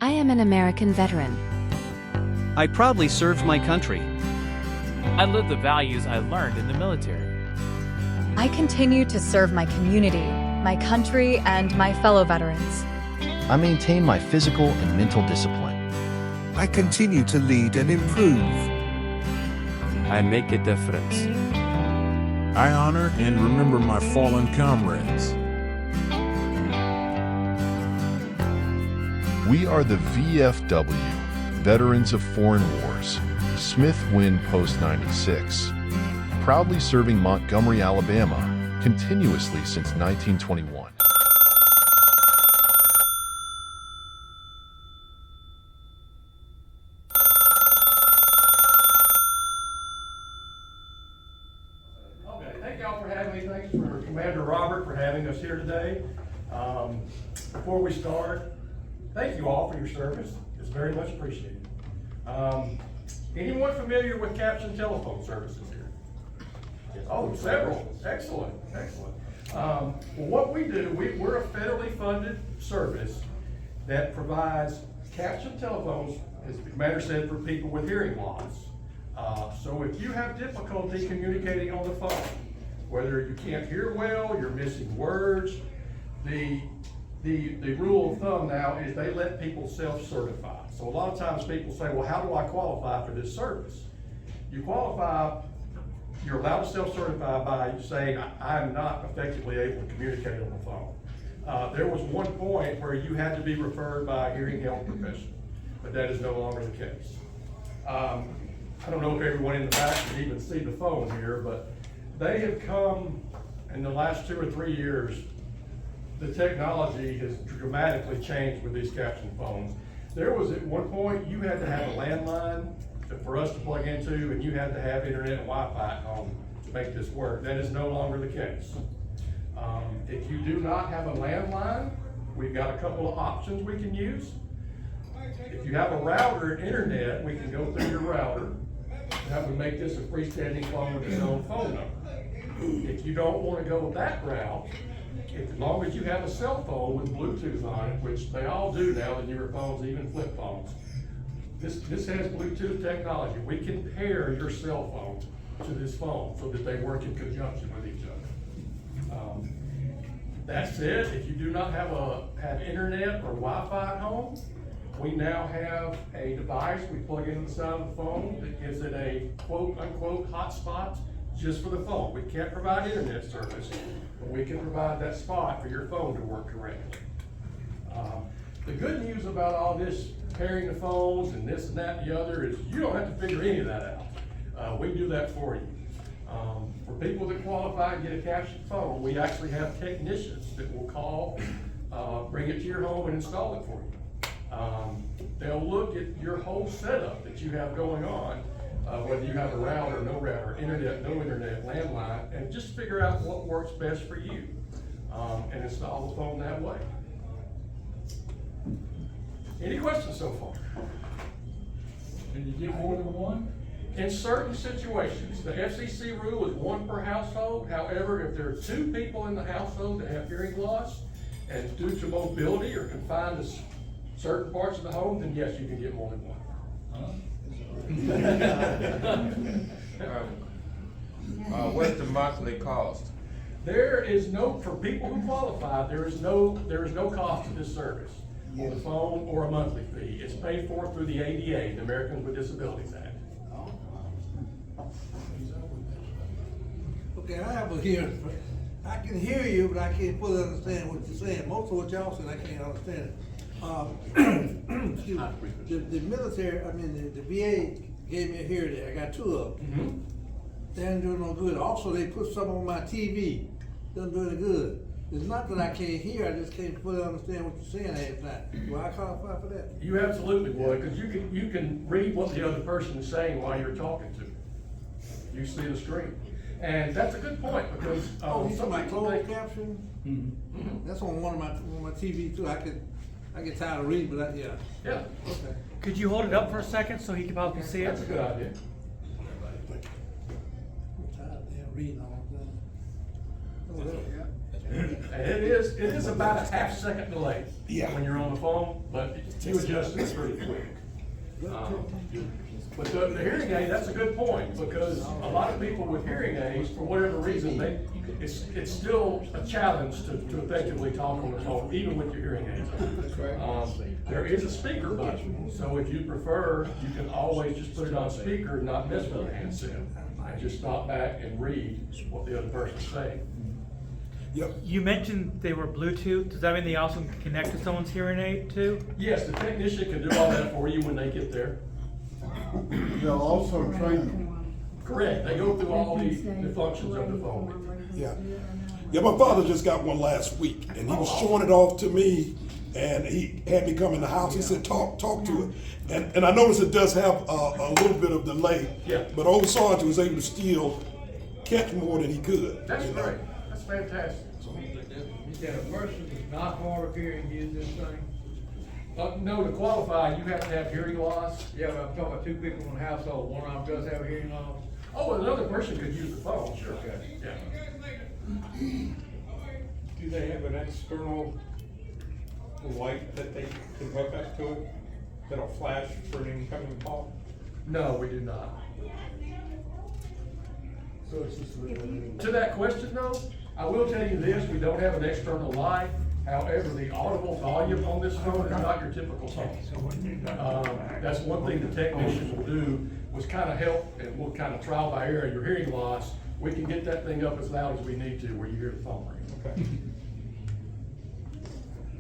I am an American veteran. I proudly served my country. I live the values I learned in the military. I continue to serve my community, my country, and my fellow veterans. I maintain my physical and mental discipline. I continue to lead and improve. I make a difference. I honor and remember my fallen comrades. We are the VFW, Veterans of Foreign Wars, Smith-Wynn Post 96, proudly serving Montgomery, Alabama, continuously since 1921. Okay, thank y'all for having me. Thanks for Commander Robert for having us here today. Before we start, thank you all for your service. It's very much appreciated. Anyone familiar with Caption telephone services here? Oh, several. Excellent, excellent. Well, what we do, we're a federally funded service that provides Caption telephones, as the commander said, for people with hearing loss. So if you have difficulty communicating on the phone, whether you can't hear well, you're missing words, the rule of thumb now is they let people self-certify. So a lot of times people say, well, how do I qualify for this service? You qualify, you're allowed to self-certify by saying, I'm not effectively able to communicate on the phone. There was one point where you had to be referred by a hearing health professional, but that is no longer the case. I don't know if everyone in the back can even see the phone here, but they have come in the last 2 or 3 years. The technology has dramatically changed with these Caption phones. There was at one point, you had to have a landline for us to plug into, and you had to have internet and Wi-Fi at home to make this work. That is no longer the case. If you do not have a landline, we've got a couple of options we can use. If you have a router and internet, we can go through your router. That would make this a freestanding phone with its own phone number. If you don't want to go that route, as long as you have a cell phone with Bluetooth on it, which they all do now, the newer phones, even flip phones, this has Bluetooth technology. We can pair your cell phone to this phone so that they work in conjunction with each other. That said, if you do not have internet or Wi-Fi at home, we now have a device we plug into the side of the phone that gives it a quote unquote hotspot just for the phone. We can't provide internet service, but we can provide that spot for your phone to work correctly. The good news about all this pairing the phones and this and that and the other is you don't have to figure any of that out. We do that for you. For people that qualify and get a Caption phone, we actually have technicians that will call, bring it to your home and install it for you. They'll look at your whole setup that you have going on, whether you have a router, no router, internet, no internet, landline, and just figure out what works best for you, and install the phone that way. Any questions so far? Can you get more than one? In certain situations, the FCC rule is 1 per household. However, if there are 2 people in the household that have hearing loss, and due to mobility or confined to certain parts of the home, then yes, you can get more than one. What's the monthly cost? There is no, for people who qualify, there is no cost to this service on the phone or a monthly fee. It's paid for through the ADA, the Americans with Disabilities Act. Okay, I have a hearing. I can hear you, but I can't fully understand what you're saying. Most of what y'all said, I can't understand it. Excuse me. The military, the VA gave me a hearing aid. I got 2 of them. Mm-hmm. They ain't doing no good. Also, they put some on my TV. Doesn't do any good. It's not that I can't hear, I just can't fully understand what you're saying half the time. Do I qualify for that? You absolutely would, because you can read what the other person is saying while you're talking to them. You see the screen. And that's a good point, because you talking about closed caption? Mm-hmm. That's on one of my TV too. I get tired of reading, but yeah. Yeah. Okay. Could you hold it up for a second so he can probably see it? That's a good idea. I'm tired of damn reading all the time. And it is about a half-second delay. Yeah. When you're on the phone, but you adjust it pretty quick. But the hearing aid, that's a good point, because a lot of people with hearing aids, for whatever reason, it's still a challenge to effectively talk on the phone, even with your hearing aids. There is a speaker button, so if you prefer, you can always just put it on speaker and not mess with the handset. And just stop back and read what the other person's saying. Yep. You mentioned they were Bluetooth. Does that mean they also can connect to someone's hearing aid too? Yes, the technician can do all that for you when they get there. They'll also train. Correct, they go through all the functions of the phone. Yeah. Yeah, my father just got one last week, and he was showing it off to me, and he had me come in the house. He said, talk to it. And I noticed it does have a little bit of delay. Yeah. But old Sorenson was able to still catch more than he could. That's great, that's fantastic. You said a person is not hard of hearing use this thing? No, to qualify, you have to have hearing loss. Yeah, but I'm talking about two people in the household, one of them does have a hearing loss? Oh, another person could use the phone, sure. Okay. Yeah. Do they have an external light that they can hook up to it that'll flash for an incoming call? No, we do not. So it's just to that question though, I will tell you this, we don't have an external light. However, the audible volume on this phone is not your typical phone. That's one thing the technician will do, was kind of help, and we'll kind of trial by error your hearing loss. We can get that thing up as loud as we need to where you hear the phone ring. Okay.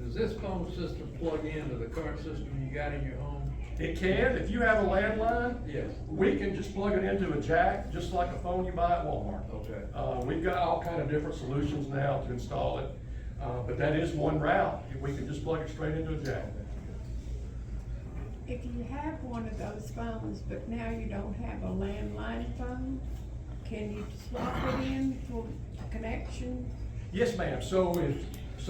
Does this phone system plug into the current system you got in your home? It can, if you have a landline, Yes. we can just plug it into a jack, just like a phone you buy at Walmart. Okay. We've got all kind of different solutions now to install it, but that is one route. We can just plug it straight into a jack. If you have one of those phones, but now you don't have a landline phone, can you swap it in for connection? Yes, ma'am. So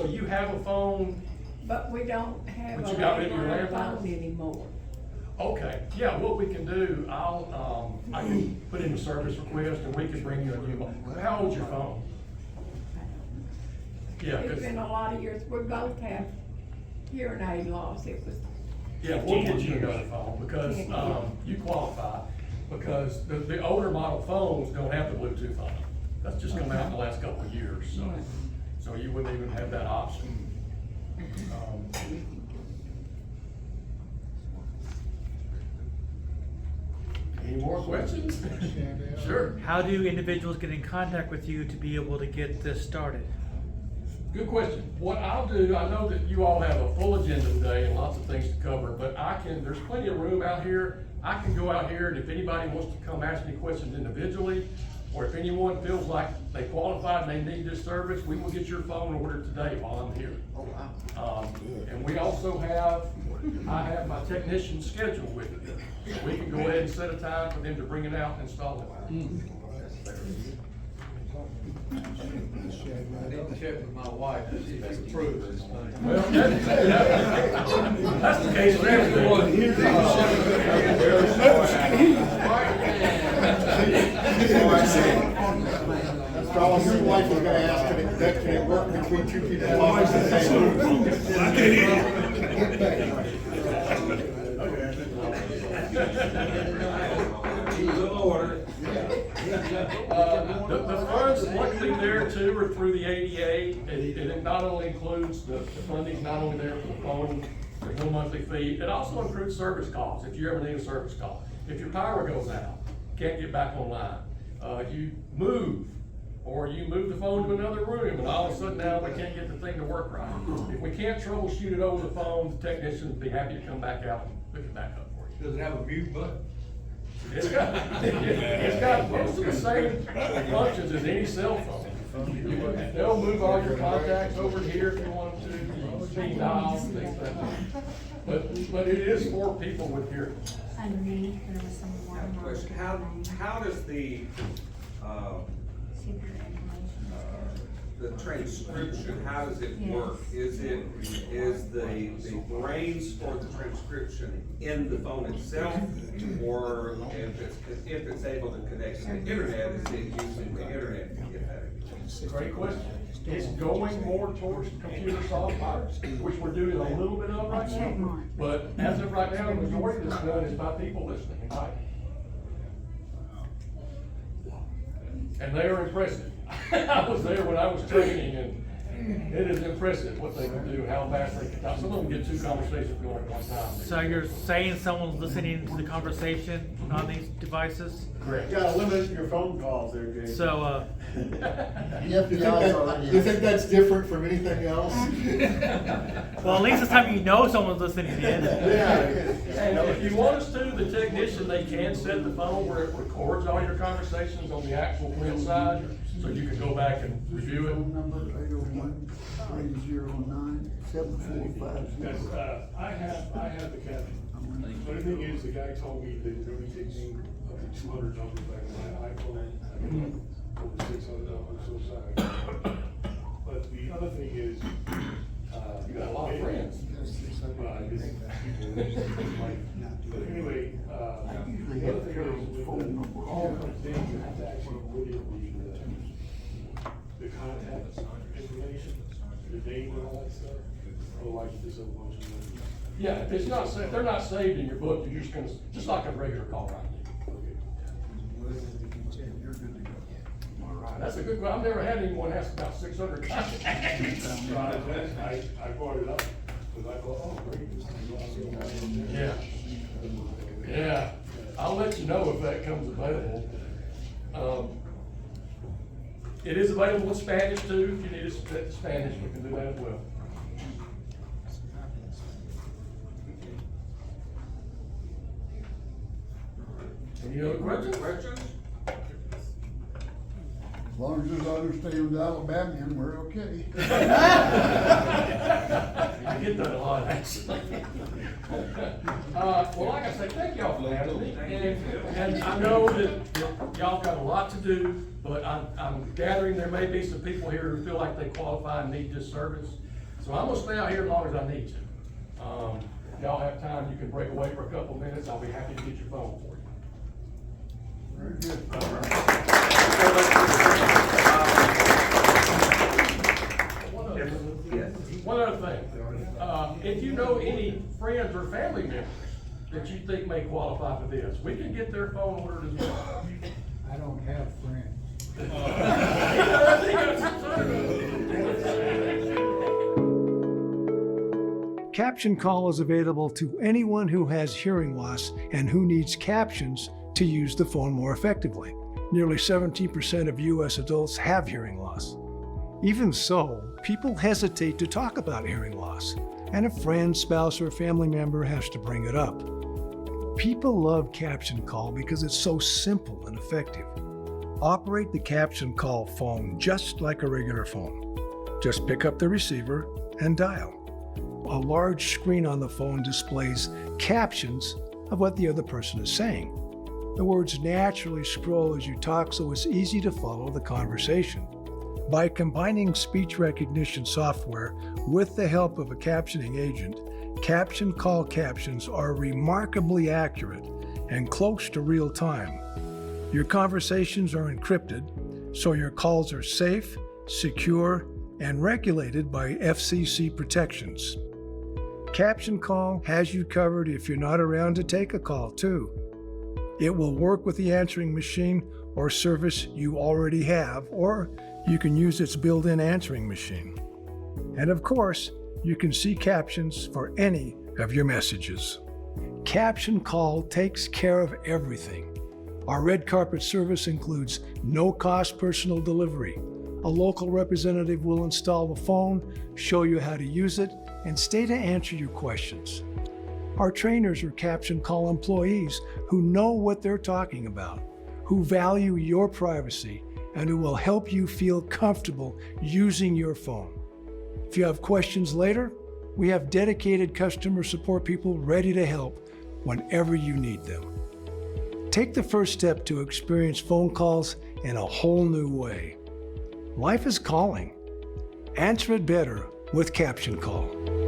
you have a phone. But we don't have But a you got rid of your landline landline? phone anymore. Okay, yeah, what we can do, I can put in a service request and we can bring you a new one. How old's your phone? Yeah, It's been a lot of years. We both have hearing aid loss. It was. yeah, we'll get you another phone because, you qualify, because the older model phones don't have the Bluetooth on them. That's just come out in the last couple of years, so you wouldn't even have that option. Any more questions? Sure. How do individuals get in contact with you to be able to get this started? Good question. What I'll do, I know that you all have a full agenda today and lots of things to cover, but there's plenty of room out here. I can go out here and if anybody wants to come ask me questions individually, or if anyone feels like they qualify and they need this service, we will get your phone ordered today while I'm here. Oh, wow. And we also I have my technician scheduled with me. So we can go ahead and set a time for them to bring it out and install it. I need to check with my wife to see if she approves this thing. Well, that's the case for everything. That's all your wife is gonna ask, can it work between two people? I can't hear The funds luckily there too are through the ADA, and it not only includes the funding, not only there for the phone, there's no monthly fee, it also includes service calls, if you ever need a service call. If your power goes out, can't get back online, you move, or you move the phone to another room, and all of a sudden now we can't get the thing to work right. If we can't troubleshoot it over the phone, the technician would be happy to come back out and pick it back up for you. Does it have a mute button? It's got most of the same functions as any cell phone. They'll move all your contacts over here if you want to, speed dials, things like that. But it is for people with hearing. Underneath, there was some more. How does the the transcription, how does it work? Is the brains for the transcription in the phone itself, or if it's able to connect to the internet, is it using the internet to get that? Great question. It's going more towards computer software, which we're doing a little bit of right now. But as of right now, the majority of this done is by people listening, right? And they are impressive. I was there when I was training, and it is impressive what they can do, how fast they can talk. Some of them get 2 conversations going at one time. So you're saying someone's listening to the conversation on these devices? Correct. You gotta limit your phone calls there, Jason. So, You think that's different from anything else? well, at least this time you know someone's listening in. And if you want us to, the technician, they can set the phone where it records all your conversations on the actual print side, so you can go back and review it. Number 801-309-7450. I have the caption. But the thing is, the guy told me that it only takes me up to 200 numbers back on my iPhone. Over 600 numbers, so sorry. But the other thing is, You got a lot of friends. But anyway, the other thing is, when the call comes in, you have to actually put in the contact information, the name and all that stuff. Otherwise, you just have a bunch of numbers. Yeah, if it's not, if they're not saved in your book, you're just gonna, just like a regular call right now. That's a good one. I've never had anyone ask about 600 contacts. I brought it up because I thought, oh, great. Yeah. Yeah. I'll let you know if that comes available. It is available in Spanish too. If you need it in Spanish, we can do that as well. Any other questions? As long as there's others stay with Alabamian, we're okay. I get that a lot, actually. Well, like I say, thank y'all for having me. And I know that y'all got a lot to do, but I'm gathering there may be some people here who feel like they qualify and need this service. So I'm gonna stay out here as long as I need to. If y'all have time, you can break away for a couple of minutes. I'll be happy to get your phone for you. Very good. One other thing, if you know any friends or family members that you think may qualify for this, we can get their phone ordered as well. I don't have friends. CaptionCall is available to anyone who has hearing loss and who needs captions to use the phone more effectively. Nearly 17% of U.S. adults have hearing loss. Even so, people hesitate to talk about hearing loss, and a friend, spouse, or family member has to bring it up. People love CaptionCall because it's so simple and effective. Operate the CaptionCall phone just like a regular phone. Just pick up the receiver and dial. A large screen on the phone displays captions of what the other person is saying. The words naturally scroll as you talk, so it's easy to follow the conversation. By combining speech recognition software with the help of a captioning agent, CaptionCall captions are remarkably accurate and close to real time. Your conversations are encrypted, so your calls are safe, secure, and regulated by FCC protections. CaptionCall has you covered if you're not around to take a call, too. It will work with the answering machine or service you already have, or you can use its built-in answering machine. And of course, you can see captions for any of your messages. CaptionCall takes care of everything. Our red carpet service includes no-cost personal delivery. A local representative will install the phone, show you how to use it, and stay to answer your questions. Our trainers are CaptionCall employees who know what they're talking about, who value your privacy, and who will help you feel comfortable using your phone. If you have questions later, we have dedicated customer support people ready to help whenever you need them. Take the first step to experience phone calls in a whole new way. Life is calling, Answer it better with CaptionCall.